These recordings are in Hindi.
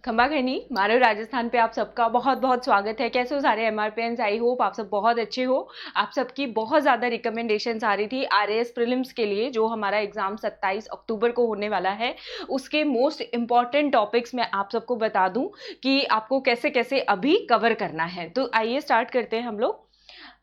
खंबाघनी मारो राजस्थान पे आप सबका बहुत बहुत स्वागत है। कैसे हो सारे एमआरपीएंस? आई होप आप सब बहुत अच्छे हो। आप सबकी बहुत ज़्यादा रिकमेंडेशंस आ रही थी आरएएस प्रीलिम्स के लिए, जो हमारा एग्जाम 27 अक्टूबर को होने वाला है। उसके मोस्ट इंपॉर्टेंट टॉपिक्स मैं आप सबको बता दूं कि आपको कैसे कैसे अभी कवर करना है। तो आइए स्टार्ट करते हैं हम लोग।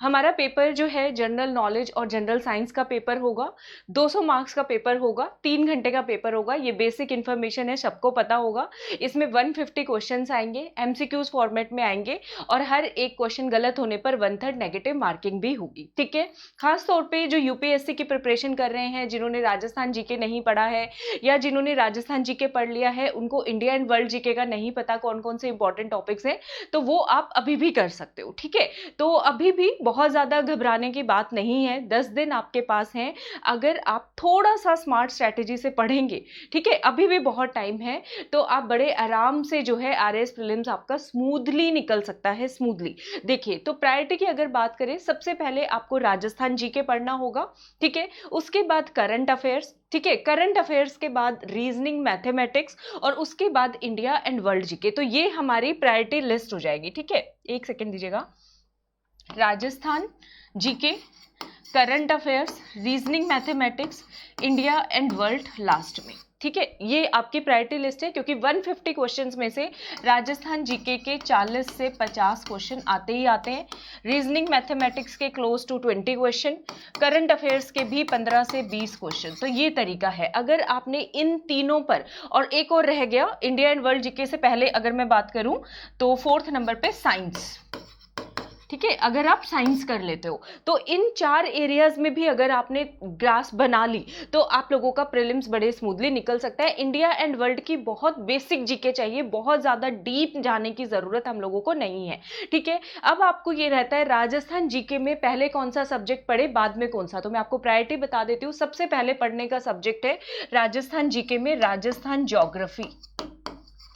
हमारा पेपर जो है जनरल नॉलेज और जनरल साइंस का पेपर होगा। 200 मार्क्स का पेपर होगा, 3 घंटे का पेपर होगा। ये बेसिक इन्फॉर्मेशन है, सबको पता होगा। इसमें 150 क्वेश्चंस आएंगे, एमसीक्यूज फॉर्मेट में आएंगे और हर एक क्वेश्चन गलत होने पर 1/3 नेगेटिव मार्किंग भी होगी। ठीक है, खास तौर पे जो यूपीएससी की प्रिपरेशन कर रहे हैं, जिन्होंने राजस्थान जीके नहीं पढ़ा है या जिन्होंने राजस्थान जीके पढ़ लिया है, उनको इंडिया एंड वर्ल्ड जीके का नहीं पता कौन कौन से इंपॉर्टेंट टॉपिक्स हैं, तो वो आप अभी भी कर सकते हो। ठीक है, तो अभी भी बहुत ज़्यादा घबराने की बात नहीं है। 10 दिन आपके पास हैं। अगर आप थोड़ा सा स्मार्ट स्ट्रैटेजी से पढ़ेंगे, ठीक है, अभी भी बहुत टाइम है, तो आप बड़े आराम से जो है आरएएस प्रीलिम्स आपका स्मूथली निकल सकता है। स्मूथली देखिए, तो प्रायोरिटी की अगर बात करें, सबसे पहले आपको राजस्थान जीके पढ़ना होगा। ठीक है, उसके बाद करंट अफेयर्स। ठीक है, करंट अफेयर्स के बाद रीजनिंग, मैथमेटिक्स और उसके बाद इंडिया एंड वर्ल्ड जीके। तो ये हमारी प्रायोरिटी लिस्ट हो जाएगी। ठीक है, एक सेकेंड दीजिएगा। Rajasthan GK, current affairs, reasoning, mathematics, India and world last में। ठीक है, ये आपकी प्रायोरिटी लिस्ट है, क्योंकि 150 क्वेश्चंस में से राजस्थान जीके के 40 से 50 क्वेश्चन आते ही आते हैं। रीजनिंग मैथमेटिक्स के close to 20 question, current affairs के भी 15 से 20 क्वेश्चन। तो ये तरीका है। अगर आपने इन तीनों पर, और एक और रह गया इंडिया एंड वर्ल्ड जीके से पहले अगर मैं बात करूं तो 4th नंबर पे साइंस। ठीक है, अगर आप साइंस कर लेते हो तो इन 4 एरियाज में भी अगर आपने ग्रास बना ली तो आप लोगों का प्रीलिम्स बड़े स्मूथली निकल सकता है। इंडिया एंड वर्ल्ड की बहुत बेसिक जीके चाहिए, बहुत ज्यादा डीप जाने की जरूरत हम लोगों को नहीं है। ठीक है, अब आपको ये रहता है राजस्थान जीके में पहले कौन सा सब्जेक्ट पढ़े, बाद में कौन सा। तो मैं आपको प्रायोरिटी बता देती हूँ। सबसे पहले पढ़ने का सब्जेक्ट है राजस्थान जीके में राजस्थान ज्योग्राफी।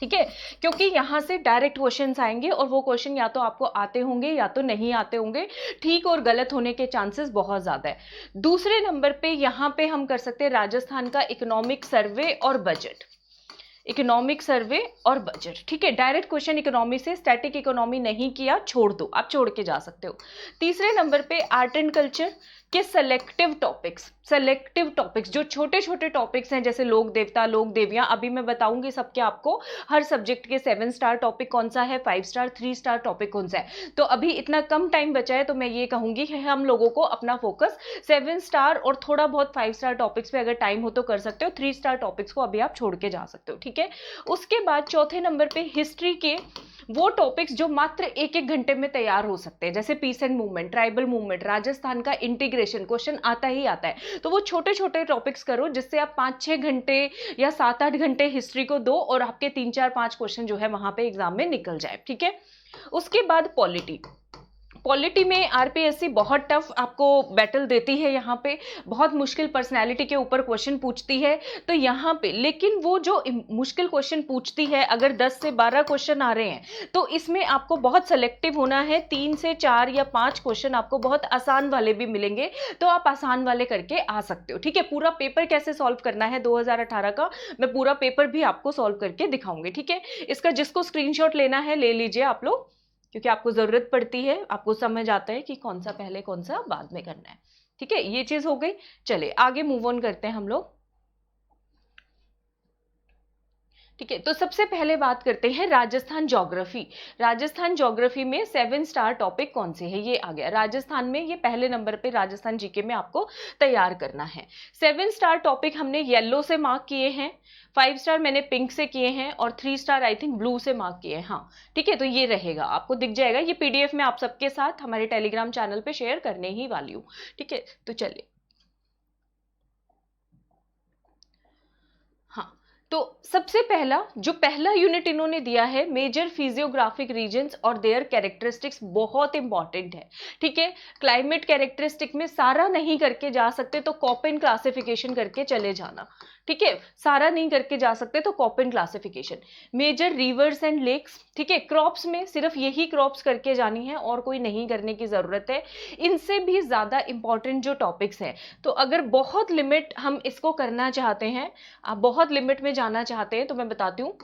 ठीक है, क्योंकि यहां से डायरेक्ट क्वेश्चंस आएंगे और वो क्वेश्चन या तो आपको आते होंगे या तो नहीं आते होंगे। ठीक और गलत होने के चांसेस बहुत ज्यादा है। दूसरे नंबर पे यहां पे हम कर सकते हैं राजस्थान का इकोनॉमिक सर्वे और बजट। इकोनॉमिक सर्वे और बजट। ठीक है, डायरेक्ट क्वेश्चन इकोनॉमी से, स्टैटिक इकोनॉमी नहीं किया, छोड़ दो, आप छोड़ के जा सकते हो। तीसरे नंबर पे आर्ट एंड कल्चर के सेलेक्टिव टॉपिक्स जो छोटे छोटे टॉपिक्स हैं, जैसे लोक देवता, लोक देवियां। अभी मैं बताऊंगी सबके आपको हर सब्जेक्ट के 7 स्टार टॉपिक कौन सा है, 5 स्टार, 3 स्टार टॉपिक कौन सा है। तो अभी इतना कम टाइम बचा है, तो मैं ये कहूंगी कि हम लोगों को अपना फोकस 7 स्टार और थोड़ा बहुत 5 स्टार टॉपिक्स पे अगर टाइम हो तो कर सकते हो। 3 स्टार टॉपिक्स को अभी आप छोड़ के जा सकते हो। ठीक है, उसके बाद चौथे नंबर पे हिस्ट्री के वो टॉपिक्स जो मात्र 1-1 घंटे में तैयार हो सकते हैं, जैसे peasant movement, tribal movement, Rajasthan का इंटीग्रेशन, क्वेश्चन आता ही आता है। तो वो छोटे छोटे टॉपिक्स करो जिससे आप 5-6 घंटे या 7-8 घंटे हिस्ट्री को दो और आपके 3-4-5 क्वेश्चन जो है वहां पे एग्जाम में निकल जाए। ठीक है, उसके बाद पॉलिटी में आरपीएससी बहुत टफ आपको बैटल देती है। यहाँ पे बहुत मुश्किल पर्सनैलिटी के ऊपर क्वेश्चन पूछती है। तो यहाँ पे लेकिन वो जो मुश्किल क्वेश्चन पूछती है, अगर 10 से 12 क्वेश्चन आ रहे हैं तो इसमें आपको बहुत सेलेक्टिव होना है। 3 से 4 या 5 क्वेश्चन आपको बहुत आसान वाले भी मिलेंगे, तो आप आसान वाले करके आ सकते हो। ठीक है, पूरा पेपर कैसे सॉल्व करना है 2018 का, मैं पूरा पेपर भी आपको सॉल्व करके दिखाऊंगी। ठीक है, इसका जिसको स्क्रीनशॉट लेना है ले लीजिए आप लोग, क्योंकि आपको जरूरत पड़ती है, आपको समझ आता है कि कौन सा पहले कौन सा बाद में करना है। ठीक है, ये चीज हो गई। चलिए आगे मूव ऑन करते हैं हम लोग। ठीक है, तो सबसे पहले बात करते हैं राजस्थान ज्योग्राफी। राजस्थान ज्योग्राफी में 7 स्टार टॉपिक कौन से है, ये आ गया राजस्थान में। ये पहले नंबर पे राजस्थान जीके में आपको तैयार करना है। 7 स्टार टॉपिक हमने येलो से मार्क किए हैं, 5 स्टार मैंने पिंक से किए हैं और 3 स्टार आई थिंक ब्लू से मार्क किए हैं। हाँ ठीक है, तो ये रहेगा, आपको दिख जाएगा। ये पीडीएफ में आप सबके साथ हमारे टेलीग्राम चैनल पे शेयर करने ही वाली हूँ। ठीक है, तो चलिए। हाँ, तो सबसे पहला यूनिट इन्होंने दिया है मेजर फिजियोग्राफिक रीजन्स और देयर कैरेक्टरिस्टिक्स। बहुत इंपॉर्टेंट है। ठीक है, क्लाइमेट कैरेक्टरिस्टिक में सारा नहीं करके जा सकते तो कॉपेन क्लासिफिकेशन करके चले जाना। ठीक है, सारा नहीं करके जा सकते तो Koppen classification. Major rivers and lakes, ठीक है, क्रॉप्स में सिर्फ यही क्रॉप्स करके जानी है और कोई नहीं करने की जरूरत है। इनसे भी ज्यादा इंपॉर्टेंट जो टॉपिक्स हैं, तो अगर बहुत लिमिट हम इसको करना चाहते हैं, आप बहुत लिमिट में जाना चाहते हैं तो मैं बताती हूँ,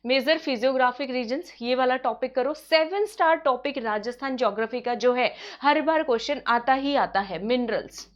मेजर फिजियोग्राफिक रीजन्स, ये वाला टॉपिक करो। 7 स्टार टॉपिक राजस्थान ज्योग्राफी का जो है, हर बार क्वेश्चन आता ही आता है, मिनरल्स,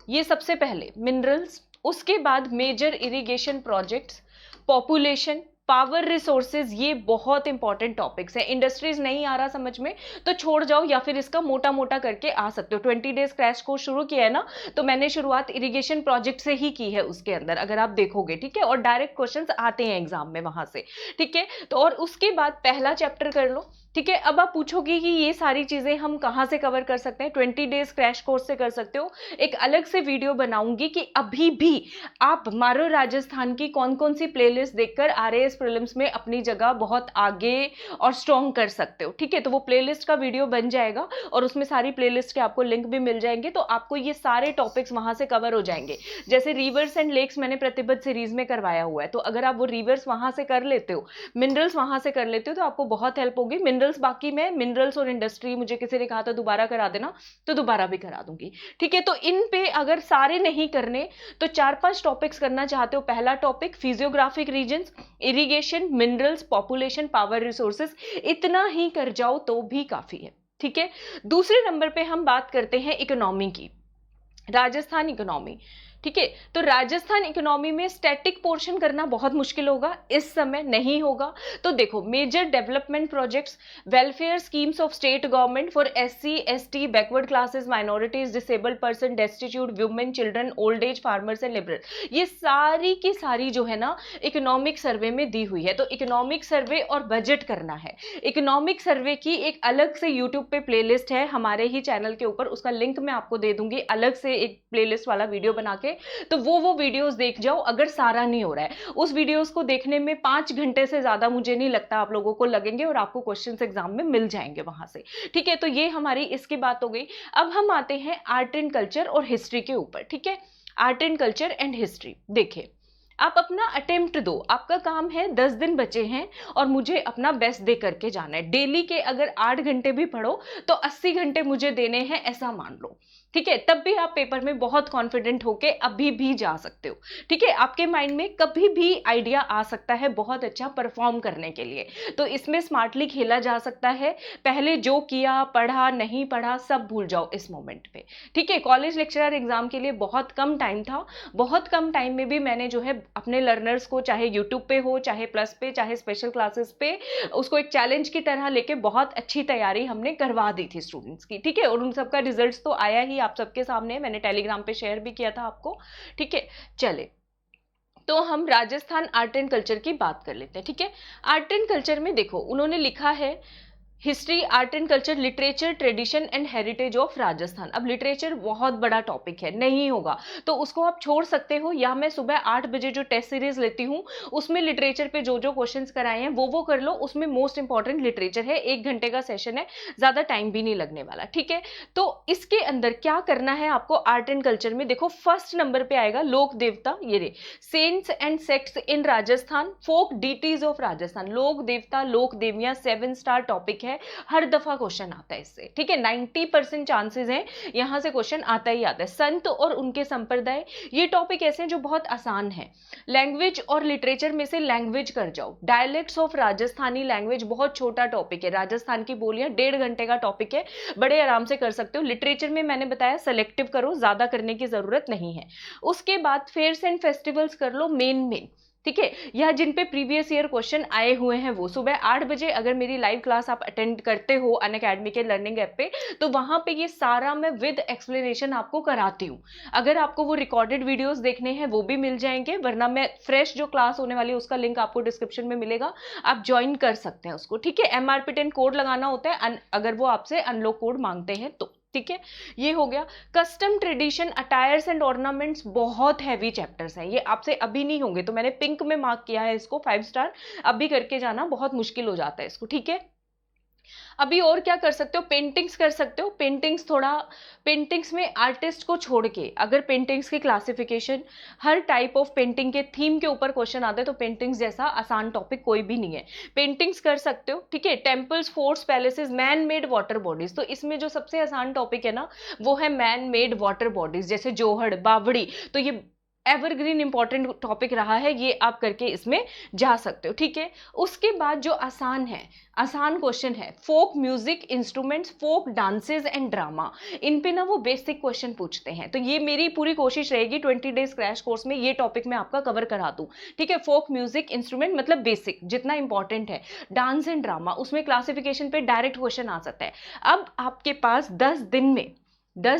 ये सबसे पहले मिनरल्स। उसके बाद major irrigation projects, population, power resources, ये बहुत इंपॉर्टेंट टॉपिक्स है। इंडस्ट्रीज नहीं आ रहा समझ में तो छोड़ जाओ, या फिर इसका मोटा मोटा करके आ सकते हो। 20 डेज क्रैश कोर्स शुरू किया है ना, तो मैंने शुरुआत इरिगेशन प्रोजेक्ट से ही की है उसके अंदर, अगर आप देखोगे, ठीक है। और डायरेक्ट क्वेश्चंस आते हैं एग्जाम में वहां से, ठीक है। तो और उसके बाद पहला चैप्टर कर लो, ठीक है। अब आप पूछोगे कि ये सारी चीजें हम कहाँ से कवर कर सकते हैं? 20 डेज क्रैश कोर्स से कर सकते हो। एक अलग से वीडियो बनाऊंगी कि अभी भी आप मारो राजस्थान की कौन कौन सी प्लेलिस्ट देखकर आरएएस प्रीलिम्स में अपनी जगह बहुत आगे और स्ट्रॉन्ग कर सकते हो, ठीक है। तो वो प्लेलिस्ट का वीडियो बन जाएगा और उसमें सारी प्लेलिस्ट के आपको लिंक भी मिल जाएंगे, तो आपको ये सारे टॉपिक्स वहां से कवर हो जाएंगे। जैसे रिवर्स एंड लेक्स मैंने प्रतिबद्ध सीरीज में करवाया हुआ है, तो अगर आप वो रिवर्स वहां से कर लेते हो, मिनरल्स वहां से कर लेते हो, तो आपको बहुत हेल्प होगी। मिनरल्स बाकी में मिनरल्स और इंडस्ट्री मुझे किसी ने कहा था दोबारा करा देना, तो दोबारा भी करा दूंगी, ठीक है। तो इन पे अगर सारे नहीं करने तो 4-5 टॉपिक्स करना चाहते हो। पहला topic physiographic regions, irrigation, minerals, population, power resources, इतना ही कर जाओ तो भी काफी है, ठीक है। दूसरे नंबर पे हम बात करते हैं इकोनॉमी की, राजस्थान इकोनॉमी, ठीक है। तो राजस्थान इकोनॉमी में स्टैटिक पोर्शन करना बहुत मुश्किल होगा, इस समय नहीं होगा। तो देखो, major development projects, welfare schemes of state government for SC, ST, backward classes, minorities, disabled person, destitute, women, children, old age, farmers and liberal, ये सारी की सारी जो है ना इकोनॉमिक सर्वे में दी हुई है। तो इकोनॉमिक सर्वे और बजट करना है। इकोनॉमिक सर्वे की एक अलग से यूट्यूब पे प्लेलिस्ट है हमारे ही चैनल के ऊपर, उसका लिंक मैं आपको दे दूंगी, अलग से एक प्लेलिस्ट वाला वीडियो बना के, तो वो वीडियोस देख जाओ। अगर सारा नहीं हो रहा है, उस वीडियोस को देखने में 5 घंटे से ज्यादा मुझे नहीं लगता आप लोगों को लगेंगे, और आपको क्वेश्चंस एग्जाम में मिल जाएंगे वहां से, ठीक है। तो ये हमारी इसकी बात हो गई। अब हम आते हैं आर्ट एंड कल्चर और हिस्ट्री के ऊपर, ठीक है। Art and culture and history, देखिए आप अपना अटेम्प्ट दो, आपका काम है, 10 दिन बचे हैं और मुझे अपना बेस्ट दे करके जाना है। डेली के अगर 8 घंटे भी पढ़ो तो 80 घंटे मुझे देने हैं, ऐसा मान लो, ठीक है। तब भी आप पेपर में बहुत कॉन्फिडेंट होके अभी भी जा सकते हो, ठीक है। आपके माइंड में कभी भी आइडिया आ सकता है बहुत अच्छा परफॉर्म करने के लिए, तो इसमें स्मार्टली खेला जा सकता है। पहले जो किया, पढ़ा नहीं पढ़ा, सब भूल जाओ इस मोमेंट पे, ठीक है। कॉलेज लेक्चरर एग्जाम के लिए बहुत कम टाइम था, बहुत कम टाइम में भी मैंने जो है अपने लर्नर्स को, चाहे यूट्यूब पे हो, चाहे प्लस पे, चाहे स्पेशल क्लासेस पे, उसको एक चैलेंज की तरह लेके बहुत अच्छी तैयारी हमने करवा दी थी स्टूडेंट्स की, ठीक है। और उन सबका रिजल्ट्स तो आया ही आप सबके सामने, मैंने टेलीग्राम पे शेयर भी किया था आपको, ठीक है। चले, तो हम राजस्थान आर्ट एंड कल्चर की बात कर लेते हैं, ठीक है। आर्ट एंड कल्चर में देखो उन्होंने लिखा है history, art and culture, literature, tradition and heritage of Rajasthan. अब लिटरेचर बहुत बड़ा टॉपिक है, नहीं होगा तो उसको आप छोड़ सकते हो, या मैं सुबह 8 बजे जो टेस्ट सीरीज लेती हूँ उसमें लिटरेचर पे जो जो क्वेश्चंस कराए हैं वो कर लो, उसमें मोस्ट इंपॉर्टेंट लिटरेचर है। 1 घंटे का सेशन है, ज्यादा टाइम भी नहीं लगने वाला, ठीक है। तो इसके अंदर क्या करना है आपको आर्ट एंड कल्चर में, देखो फर्स्ट नंबर पे आएगा लोक देवता, ये रे saints and sects in Rajasthan, folk deities of Rajasthan, लोक देवता, लोक देवियां, 7 स्टार टॉपिक है, हर दफा क्वेश्चन आता है इससे, ठीक है। 90% चांसेस हैं यहां से क्वेश्चन आता ही आता है। संत और उनके संप्रदाय, ये टॉपिक ऐसे हैं जो बहुत आसान है। लैंग्वेज और लिटरेचर में से लैंग्वेज कर जाओ, डायलेक्ट्स ऑफ राजस्थानी लैंग्वेज, बहुत छोटा टॉपिक है, राजस्थान की बोलियां 1.5 घंटे का टॉपिक है, बड़े आराम से कर सकते हो। लिटरेचर में मैंने बताया सेलेक्टिव करो, ज्यादा करने की जरूरत नहीं है। उसके बाद फेयर्स एंड फेस्टिवल्स कर लो, मेन, ठीक है। यह जिन पे प्रीवियस ईयर क्वेश्चन आए हुए हैं वो सुबह 8 बजे अगर मेरी लाइव क्लास आप अटेंड करते हो अनअकैडमी के लर्निंग ऐप पे, तो वहां पे ये सारा मैं विद एक्सप्लेनेशन आपको कराती हूँ। अगर आपको वो रिकॉर्डेड वीडियोस देखने हैं वो भी मिल जाएंगे, वरना मैं फ्रेश जो क्लास होने वाली है उसका लिंक आपको डिस्क्रिप्शन में मिलेगा, आप ज्वाइन कर सकते हैं उसको, ठीक है। MRP10 कोड लगाना होता है अगर वो आपसे अनलॉक कोड मांगते हैं तो, ठीक है। ये हो गया। Custom tradition, attires and ornaments, बहुत हैवी चैप्टर्स हैं, ये आपसे अभी नहीं होंगे, तो मैंने पिंक में मार्क किया है इसको 5 स्टार, अभी करके जाना, बहुत मुश्किल हो जाता है इसको, ठीक है। अभी और क्या कर सकते हो, पेंटिंग्स कर सकते हो। पेंटिंग्स थोड़ा, पेंटिंग्स में आर्टिस्ट को छोड़ के अगर पेंटिंग्स की classification, her type of painting के थीम के ऊपर क्वेश्चन आते हैं, तो पेंटिंग्स जैसा आसान टॉपिक कोई भी नहीं है, पेंटिंग्स कर सकते हो, ठीक है। Temples, forts, palaces, man made water bodies, तो इसमें जो सबसे आसान टॉपिक है ना वो है मैन मेड वाटर बॉडीज, जैसे जोहड़, बावड़ी, तो ये एवरग्रीन इंपॉर्टेंट टॉपिक रहा है, ये आप करके इसमें जा सकते हो, ठीक है। उसके बाद जो आसान है, आसान क्वेश्चन है, folk music instruments, folk dances and drama, इन पे ना वो बेसिक क्वेश्चन पूछते हैं। तो ये मेरी पूरी कोशिश रहेगी 20 डेज क्रैश कोर्स में ये टॉपिक मैं आपका कवर करा दूं, ठीक है। फोक म्यूजिक इंस्ट्रूमेंट मतलब बेसिक जितना इंपॉर्टेंट है, डांस एंड ड्रामा उसमें क्लासिफिकेशन पे डायरेक्ट क्वेश्चन आ सकता है। अब आपके पास 10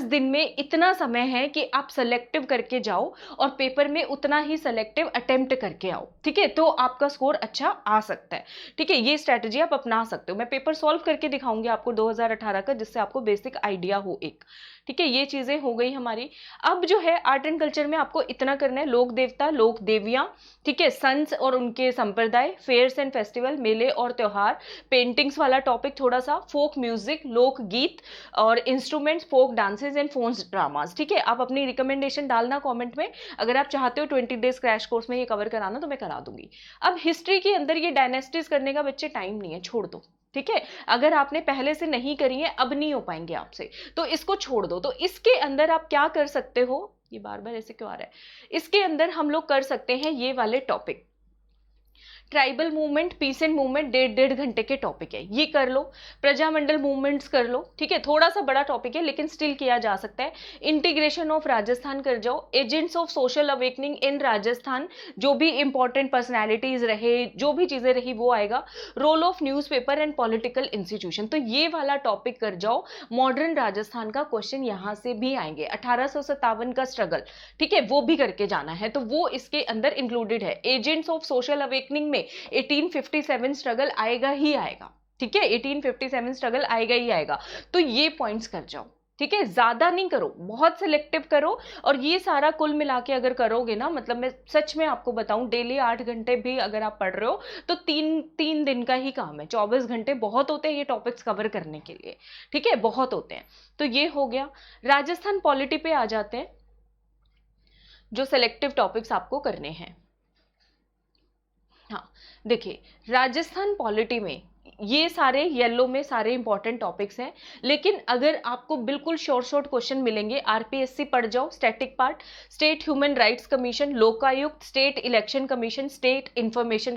दिन में इतना समय है कि आप सेलेक्टिव करके जाओ और पेपर में उतना ही सेलेक्टिव अटेम्प्ट करके आओ, ठीक है, तो आपका स्कोर अच्छा आ सकता है, ठीक है। ये स्ट्रैटेजी आप अपना सकते हो। मैं पेपर सॉल्व करके दिखाऊंगी आपको 2018 का, जिससे आपको बेसिक आइडिया हो एक, ठीक है। ये चीजें हो गई हमारी। अब जो है आर्ट एंड कल्चर में आपको इतना करना है, लोक देवता, लोक देवियां, ठीक है, संस और उनके संप्रदाय, फेयर्स एंड फेस्टिवल, मेले और त्योहार, पेंटिंग्स वाला टॉपिक थोड़ा सा, फोक म्यूजिक, लोक गीत और इंस्ट्रूमेंट्स, फोक डांसेस एंड फोन्स ड्रामास, ठीक है। आप अपनी रिकमेंडेशन डालना कमेंट में, अगर आप चाहते हो 20 डेज क्रैश कोर्स में ये कवर कराना तो मैं करा दूंगी। अब हिस्ट्री के अंदर ये डायनेस्टीज करने का बच्चे टाइम नहीं है, छोड़ दो, ठीक है। अगर आपने पहले से नहीं करी है, अब नहीं हो पाएंगे आपसे, तो इसको छोड़ दो। तो इसके अंदर आप क्या कर सकते हो, ये बार बार ऐसे क्यों आ रहा है, इसके अंदर हम लोग कर सकते हैं ये वाले topic, tribal movement, pheasant movement, 1.5 घंटे के टॉपिक है, ये कर लो। प्रजामंडल मूवमेंट्स कर लो, ठीक है, थोड़ा सा बड़ा टॉपिक है लेकिन स्टिल किया जा सकता है। इंटीग्रेशन ऑफ राजस्थान कर जाओ, एजेंट्स ऑफ सोशल अवेकनिंग इन राजस्थान, जो भी इंपॉर्टेंट पर्सनैलिटीज रहे, जो भी चीजें रही वो आएगा। Role of newspaper and political institution, तो ये वाला टॉपिक कर जाओ। मॉडर्न राजस्थान का क्वेश्चन यहां से भी आएंगे, 1857 का स्ट्रगल, ठीक है, वो भी करके जाना है, तो वो इसके अंदर इंक्लूडेड है। एजेंट्स ऑफ सोशल अवेकनिंग में 1857 स्ट्रगल आएगा ही आएगा, ठीक है, 1857 स्ट्रगल आएगा ही आएगा, तो ये पॉइंट्स कर जाओ, ठीक है। ज्यादा नहीं करो, बहुत सिलेक्टिव करो। और ये सारा कुल मिला के अगर करोगे ना, मतलब मैं सच में आपको बताऊं, डेली 8 घंटे भी अगर आप पढ़ रहे हो तो तीन दिन का ही काम है, 24 घंटे बहुत होते हैं ये टॉपिक्स कवर करने के लिए, ठीक है, बहुत होते हैं। तो ये हो गया। राजस्थान पॉलिटी पे आ जाते हैं, जो सिलेक्टिव टॉपिक्स आपको करने हैं। हाँ, देखिए, राजस्थान पॉलिटी में ये सारे येलो में सारे इंपॉर्टेंट टॉपिक्स हैं, लेकिन अगर आपको बिल्कुल शॉर्ट क्वेश्चन मिलेंगे, आरपीएससी पढ़ जाओ, static part, state human rights commission, Lokayukta, state election commission, state information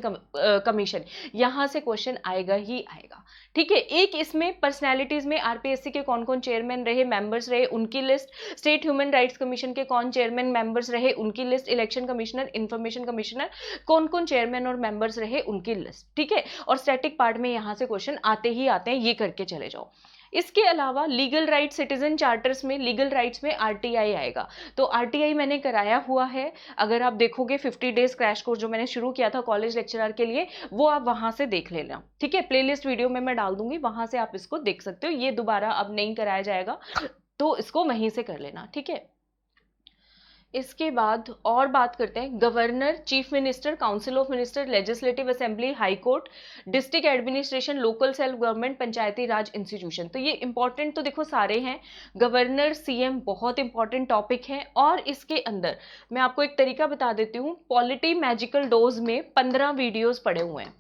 commission, यहां से क्वेश्चन आएगा ही आएगा, ठीक है। एक इसमें पर्सनैलिटीज में आरपीएससी के कौन कौन चेयरमैन रहे, मेंबर्स रहे, उनकी list, state human rights commission के कौन चेयरमैन मेंबर्स रहे, उनकी list, election commissioner, information commissioner, कौन कौन चेयरमैन और मेंबर्स रहे, उनकी लिस्ट, ठीक है। और स्टैटिक पार्ट में यहां से क्वेश्चन आते ही आते हैं, ये करके चले जाओ। इसके अलावा लीगल राइट, सिटीजन चार्टर्स में, लीगल राइट्स में आरटीआई आएगा, तो आरटीआई मैंने कराया हुआ है। अगर आप देखोगे 50 डेज क्रैश कोर्स जो मैंने शुरू किया था कॉलेज लेक्चरर के लिए, वो आप वहां से देख लेना, ठीक है। प्लेलिस्ट वीडियो में मैं डाल दूंगी, वहां से आप इसको देख सकते हो। ये दोबारा अब नहीं कराया जाएगा, तो इसको वहीं से कर लेना, ठीक है। इसके बाद और बात करते हैं, governor, chief minister, council of minister, legislative assembly, high court, district administration, local self government, Panchayati Raj institution, तो ये इंपॉर्टेंट तो देखो सारे हैं। गवर्नर, सीएम बहुत इंपॉर्टेंट टॉपिक है। और इसके अंदर मैं आपको एक तरीका बता देती हूँ, पॉलिटी मैजिकल डोज में 15 वीडियोज पड़े हुए हैं,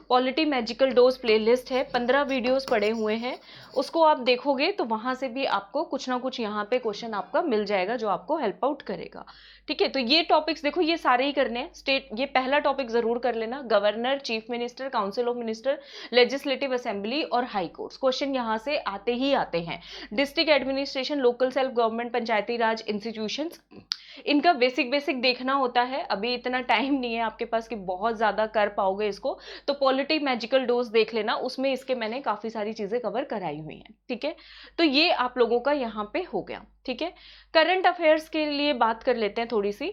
पॉलिटी मैजिकल डोज प्लेलिस्ट है, 15 वीडियोस पड़े हुए हैं, उसको आप देखोगे तो वहां से भी आपको कुछ ना कुछ यहाँ पे क्वेश्चन आपका मिल जाएगा जो आपको हेल्प आउट करेगा, ठीक है। तो ये टॉपिक्स देखो, ये सारे ही करने हैं। स्टेट, ये पहला टॉपिक जरूर कर लेना, governor, chief minister, council of minister, legislative assembly और हाई कोर्ट्स, क्वेश्चन यहाँ से आते ही आते हैं। District administration, local self government, Panchayati Raj institutions, इनका बेसिक देखना होता है। अभी इतना टाइम नहीं है आपके पास कि बहुत ज्यादा कर पाओगे इसको, तो पॉलिटी मैजिकल डोज देख लेना, उसमें इसके मैंने काफी सारी चीजें कवर कराई हुई हैं, ठीक है। तो ये आप लोगों का यहाँ पे हो गया, ठीक है। करंट अफेयर्स के लिए बात कर लेते हैं थोड़ी सी,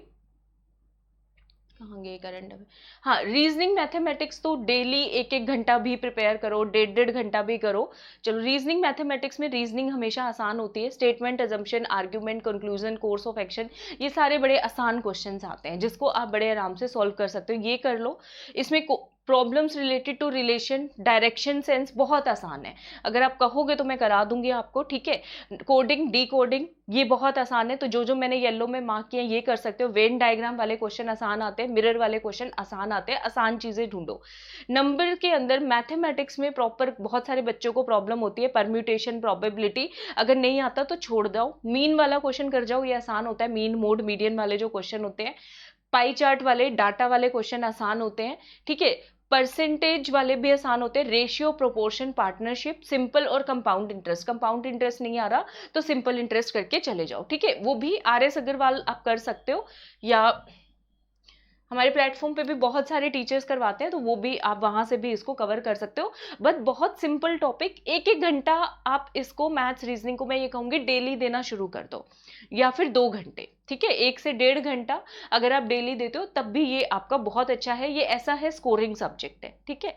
कहाँ गए करंट अफेयर। हाँ, रीजनिंग मैथमेटिक्स तो डेली 1-1 घंटा भी प्रिपेयर करो, 1.5-1.5 घंटा भी करो। चलो, रीजनिंग मैथमेटिक्स में रीजनिंग हमेशा आसान होती है, statement, assumption, argument, conclusion, course of action, ये सारे बड़े आसान क्वेश्चंस आते हैं जिसको आप बड़े आराम से सॉल्व कर सकते हो, ये कर लो। इसमें problems related to relation, direction sense बहुत आसान है, अगर आप कहोगे तो मैं करा दूंगी आपको, ठीक है। कोडिंग, डी कोडिंग ये बहुत आसान है, तो जो जो मैंने येलो में मार्क किया ये कर सकते हो। वेन डायग्राम वाले क्वेश्चन आसान आते हैं, मिरर वाले क्वेश्चन आसान आते हैं, आसान चीजें ढूंढो। नंबर के अंदर मैथमेटिक्स में प्रॉपर बहुत सारे बच्चों को प्रॉब्लम होती है, परम्यूटेशन, प्रोबेबिलिटी, अगर नहीं आता तो छोड़ दो। मीन वाला क्वेश्चन कर जाओ, ये आसान होता है। मीन, मोड, मीडियन वाले जो क्वेश्चन होते हैं, पाई चार्ट वाले, डाटा वाले क्वेश्चन आसान होते हैं, ठीक है। परसेंटेज वाले भी आसान होते हैं, रेशियो, प्रोपोर्शन, पार्टनरशिप, सिंपल और कंपाउंड इंटरेस्ट। कंपाउंड इंटरेस्ट नहीं आ रहा तो सिंपल इंटरेस्ट करके चले जाओ, ठीक है। वो भी RS अग्रवाल आप कर सकते हो, या हमारे प्लेटफॉर्म पे भी बहुत सारे टीचर्स करवाते हैं, तो वो भी आप वहां से भी इसको कवर कर सकते हो। बट बहुत सिंपल टॉपिक, एक एक घंटा आप इसको मैथ्स रीजनिंग को मैं ये कहूंगी डेली देना शुरू कर दो, या फिर 2 घंटे, ठीक है। 1 से 1.5 घंटा अगर आप डेली देते हो तब भी ये आपका बहुत अच्छा है। ये ऐसा है स्कोरिंग सब्जेक्ट है, ठीक है।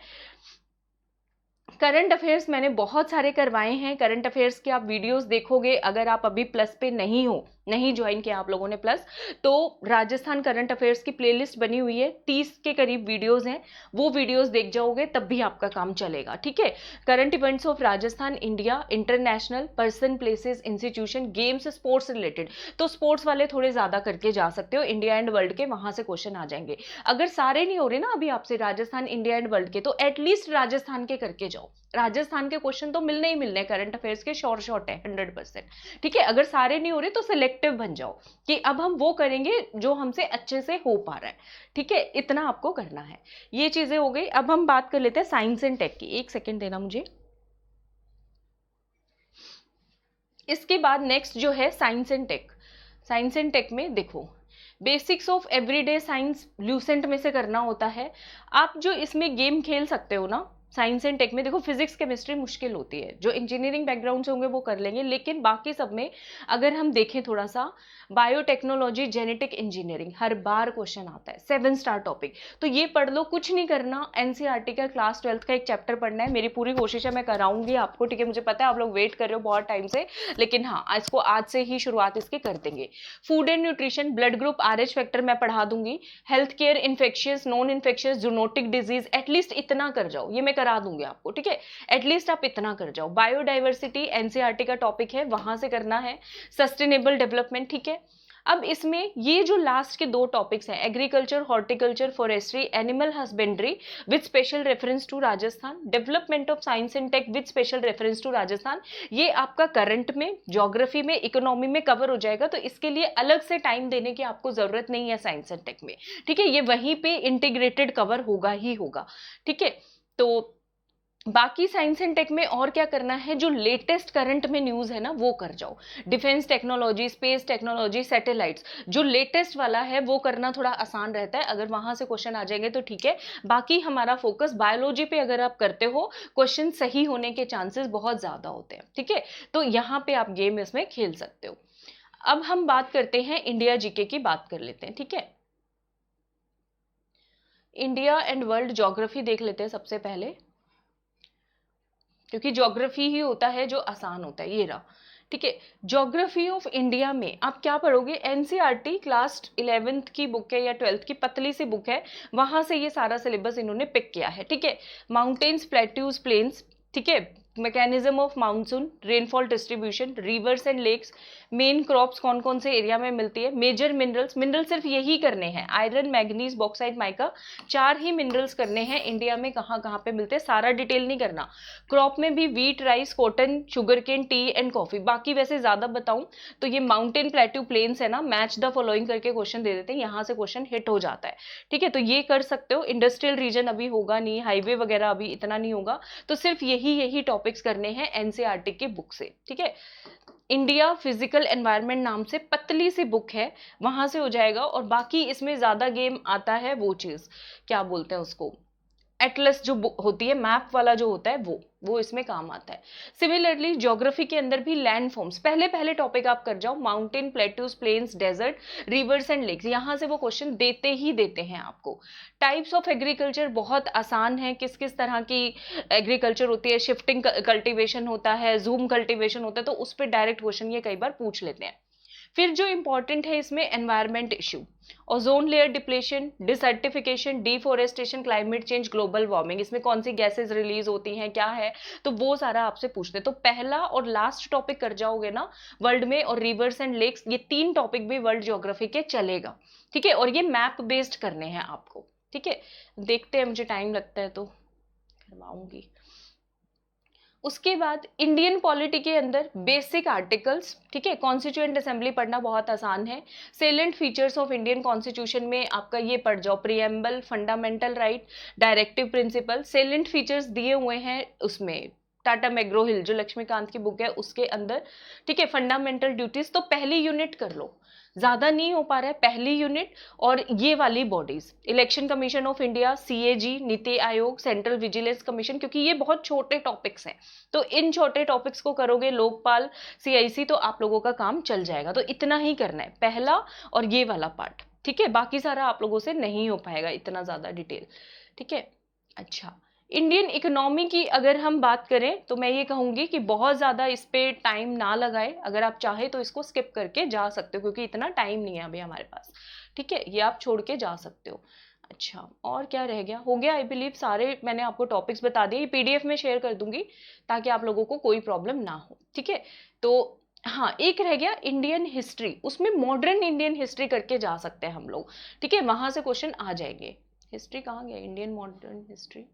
करंट अफेयर्स मैंने बहुत सारे करवाए हैं। करंट अफेयर्स के आप वीडियोस देखोगे, अगर आप अभी प्लस पे नहीं हो, नहीं ज्वाइन किया आप लोगों ने प्लस, तो राजस्थान करंट अफेयर्स की प्लेलिस्ट बनी हुई है, 30 के करीब वीडियोस हैं, वो वीडियोस देख जाओगे तब भी आपका काम चलेगा, ठीक है। Current events of Rajasthan, India, international, person, places, institution, games, sports related, तो स्पोर्ट्स वाले थोड़े ज्यादा करके जा सकते हो, इंडिया एंड वर्ल्ड के, वहां से क्वेश्चन आ जाएंगे। अगर सारे नहीं हो रहे ना अभी आपसे राजस्थान, इंडिया एंड वर्ल्ड के, तो एटलीस्ट राजस्थान के करके जाओ। राजस्थान के क्वेश्चन तो मिलने ही मिलने, करंट अफेयर्स के शॉर्ट है 100%, ठीक है। अगर सारे नहीं हो रहे तो सिलेक्टिव बन जाओ कि अब हम वो करेंगे जो हमसे अच्छे से हो पा रहा है, ठीक है। इतना आपको करना है। ये चीजें हो गई। अब हम बात कर लेते हैं साइंस एंड टेक की। 1 सेकेंड देना मुझे। इसके बाद नेक्स्ट जो है science and tech. Science and tech में देखो, basics of everyday science Lucent में से करना होता है। आप जो इसमें गेम खेल सकते हो ना साइंस एंड टेक में, देखो फिजिक्स केमिस्ट्री मुश्किल होती है, जो इंजीनियरिंग बैकग्राउंड से होंगे वो कर लेंगे, लेकिन बाकी सब में अगर हम देखें थोड़ा सा, बायोटेक्नोलॉजी, जेनेटिक इंजीनियरिंग हर बार क्वेश्चन आता है, 7 स्टार टॉपिक, तो ये पढ़ लो, कुछ नहीं करना। NCERT का क्लास 12th का एक चैप्टर पढ़ना है, मेरी पूरी कोशिश है मैं कराऊंगी आपको, ठीक है। मुझे पता है आप लोग वेट कर रहे हो बहुत टाइम से, लेकिन हाँ इसको आज से ही शुरुआत इसकी कर देंगे। Food and nutrition, blood group, RH factor मैं पढ़ा दूंगी। Health care, infectious, non infectious, zoonotic disease, at least इतना कर जाओ, ये मैं करा दूंगी आपको, ठीक है। एटलीस्ट आप इतना कर जाओ। बायोडाइवर्सिटी NCERT का टॉपिक है, वहां से करना है। सस्टेनेबल डेवलपमेंट, ठीक है। अब इसमें ये जो लास्ट के 2 टॉपिक्स हैं, agriculture, horticulture, forestry, animal husbandry with special reference to Rajasthan, development of science and tech with special reference to Rajasthan, ये आपका करंट में, ज्योग्राफी में, इकोनॉमी में कवर हो जाएगा, तो इसके लिए अलग से टाइम देने की आपको जरूरत नहीं है साइंस एंड टेक में, ठीक है। ये वहीं पे इंटीग्रेटेड कवर होगा ही होगा, ठीक है। तो बाकी साइंस एंड टेक में और क्या करना है, जो लेटेस्ट करंट में न्यूज है ना वो कर जाओ। Defence technology, space technology, satellites, जो लेटेस्ट वाला है वो करना थोड़ा आसान रहता है, अगर वहां से क्वेश्चन आ जाएंगे तो ठीक है। बाकी हमारा फोकस बायोलॉजी पे अगर आप करते हो, क्वेश्चन सही होने के चांसेस बहुत ज्यादा होते हैं, ठीक है। तो यहाँ पे आप गेम इसमें खेल सकते हो। अब हम बात करते हैं इंडिया जीके की, बात कर लेते हैं, ठीक है। इंडिया एंड वर्ल्ड ज्योग्राफी देख लेते हैं सबसे पहले, क्योंकि ज्योग्राफी ही होता है जो आसान होता है। ये रहा, ठीक है। ज्योग्राफी ऑफ इंडिया में आप क्या पढ़ोगे, NCERT क्लास 11th की बुक है या 12th की, पतली सी बुक है, वहां से ये सारा सिलेबस इन्होंने पिक किया है, ठीक है। माउंटेन्स, प्लेट्यूज, प्लेन्स, ठीक है। Mechanism of monsoon, rainfall distribution, rivers and lakes, main crops कौन कौन से एरिया में मिलती है, मेजर मिनरल्स, मिनरल सिर्फ यही करने हैं, आयरन, मैग्नीज, बॉक्साइट, माइका, 4 ही मिनरल्स करने हैं इंडिया में, कहाँ कहाँ पे मिलते हैं सारा डिटेल नहीं करना। क्रॉप में भी wheat, rice, cotton, sugar cane, tea and coffee. बाकी वैसे ज्यादा बताऊं तो ये माउंटेन, प्लेट्यू, प्लेन्स है ना, मैच द फॉलोइंग करके क्वेश्चन दे देते हैं, यहाँ से क्वेश्चन हिट हो जाता है, ठीक है। तो ये कर सकते हो। इंडस्ट्रियल रीजन अभी होगा नहीं, हाईवे वगैरह अभी इतना नहीं होगा, तो सिर्फ यही टॉपिक्स करने हैं NCERT की बुक से, ठीक है। इंडिया फिजिकल एनवायरनमेंट नाम से पतली सी बुक है, वहां से हो जाएगा। और बाकी इसमें ज्यादा गेम आता है, वो चीज क्या बोलते हैं उसको, एटलस जो होती है, मैप वाला जो होता है वो इसमें काम आता है। सिमिलरली ज्योग्राफी के अंदर भी लैंड फॉर्म्स, पहले टॉपिक आप कर जाओ, mountain, plateaus, plains, desert, rivers and lakes, यहां से वो क्वेश्चन देते ही देते हैं आपको। टाइप्स ऑफ एग्रीकल्चर बहुत आसान है, किस किस तरह की एग्रीकल्चर होती है, शिफ्टिंग कल्टीवेशन होता है, जूम कल्टीवेशन होता है, तो उस पर डायरेक्ट क्वेश्चन ये कई बार पूछ लेते हैं। फिर जो इंपॉर्टेंट है इसमें environment issue, ozone layer depletion, desertification, deforestation, climate change, global warming, इसमें कौन सी गैसेज रिलीज होती हैं, क्या है, तो वो सारा आपसे पूछते हैं। तो पहला और लास्ट टॉपिक कर जाओगे ना वर्ल्ड में, और रिवर्स एंड लेक्स, ये 3 टॉपिक भी वर्ल्ड ज्योग्राफी के चलेगा, ठीक है। और ये मैप बेस्ड करने हैं आपको, ठीक है। देखते हैं, मुझे टाइम लगता है तो करवाऊंगी। उसके बाद इंडियन पॉलिटी के अंदर बेसिक आर्टिकल्स, ठीक है। कॉन्स्टिट्यूएंट असेंबली पढ़ना बहुत आसान है। Salient features of Indian constitution में आपका ये पढ़ जाओ, preamble, fundamental right, directive principle, salient features दिए हुए हैं उसमें टाटा मैग्रो हिल जो लक्ष्मीकांत की बुक है उसके अंदर, ठीक है। फंडामेंटल ड्यूटीज तो पहली यूनिट कर लो, ज्यादा नहीं हो पा रहा है, पहली यूनिट। और ये वाली bodies, election commission of India, CAG, NITI Aayog, central vigilance commission, क्योंकि ये बहुत छोटे टॉपिक्स हैं, तो इन छोटे टॉपिक्स को करोगे, लोकपाल, सीआईसी, तो आप लोगों का काम चल जाएगा। तो इतना ही करना है, पहला और ये वाला पार्ट, ठीक है। बाकी सारा आप लोगों से नहीं हो पाएगा इतना ज्यादा डिटेल, ठीक है। अच्छा, इंडियन इकोनॉमी की अगर हम बात करें तो मैं ये कहूंगी कि बहुत ज़्यादा इस पे टाइम ना लगाए, अगर आप चाहे तो इसको स्किप करके जा सकते हो, क्योंकि इतना टाइम नहीं है अभी हमारे पास, ठीक है। ये आप छोड़ के जा सकते हो। अच्छा, और क्या रह गया, हो गया आई बिलीव, सारे मैंने आपको टॉपिक्स बता दिए, पीडीएफ में शेयर कर दूंगी ताकि आप लोगों को कोई प्रॉब्लम ना हो, ठीक है। तो हाँ, एक रह गया इंडियन हिस्ट्री, उसमें मॉडर्न इंडियन हिस्ट्री करके जा सकते हैं हम लोग, ठीक है। वहां से क्वेश्चन आ जाएंगे। हिस्ट्री कहाँ गया, इंडियन मॉडर्न हिस्ट्री,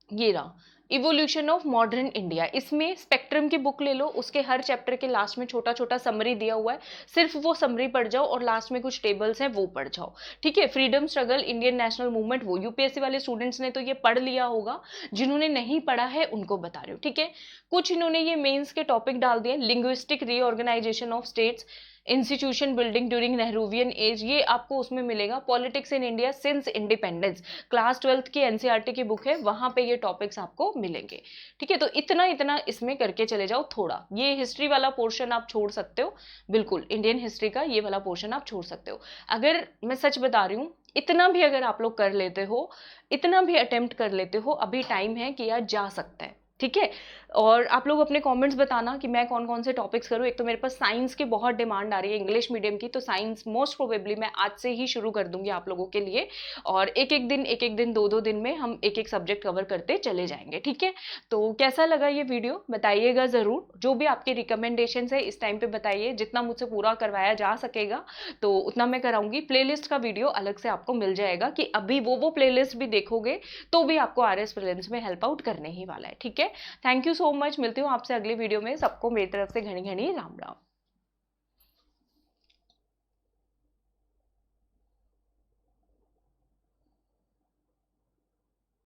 ये रहा, इवोल्यूशन ऑफ मॉडर्न इंडिया। इसमें स्पेक्ट्रम की बुक ले लो, उसके हर चैप्टर के लास्ट में छोटा छोटा समरी दिया हुआ है, सिर्फ वो समरी पढ़ जाओ और लास्ट में कुछ टेबल्स हैं वो पढ़ जाओ, ठीक है। Freedom struggle, Indian national movement, वो यूपीएससी वाले स्टूडेंट्स ने तो ये पढ़ लिया होगा, जिन्होंने नहीं पढ़ा है उनको बता रही हूँ, ठीक है। कुछ इन्होंने ये मेन्स के टॉपिक डाल दिए, linguistic reorganisation of states, institution building during Nehruvian age, ये आपको उसमें मिलेगा। Politics in India since independence, class 12th की एनसीईआरटी की बुक है, वहां पे ये टॉपिक्स आपको मिलेंगे, ठीक है। तो इतना इतना इसमें करके चले जाओ। थोड़ा ये हिस्ट्री वाला पोर्शन आप छोड़ सकते हो, बिल्कुल इंडियन हिस्ट्री का ये वाला पोर्शन आप छोड़ सकते हो। अगर मैं सच बता रही हूँ, इतना भी अगर आप लोग कर लेते हो, इतना भी अटेम्प्ट कर लेते हो, अभी टाइम है कि यार जा सकता है, ठीक है। और आप लोग अपने कमेंट्स बताना कि मैं कौन कौन से टॉपिक्स करूँ। एक तो मेरे पास साइंस की बहुत डिमांड आ रही है, इंग्लिश मीडियम की, तो साइंस मोस्ट प्रोबेबली मैं आज से ही शुरू कर दूंगी आप लोगों के लिए, और एक एक दिन 2-2 दिन में हम एक एक सब्जेक्ट कवर करते चले जाएंगे, ठीक है। तो कैसा लगा ये वीडियो बताइएगा ज़रूर, जो भी आपके रिकमेंडेशन है इस टाइम पे बताइए, जितना मुझसे पूरा करवाया जा सकेगा तो उतना मैं कराऊंगी। प्लेलिस्ट का वीडियो अलग से आपको मिल जाएगा कि अभी वो प्लेलिस्ट भी देखोगे तो भी आपको आरएस प्रीलिम्स में हेल्प आउट करने ही वाला है, ठीक है। थैंक यू सो मच, मिलती हूँ आपसे अगली वीडियो में। सबको मेरी तरफ से घनी घनी राम राम।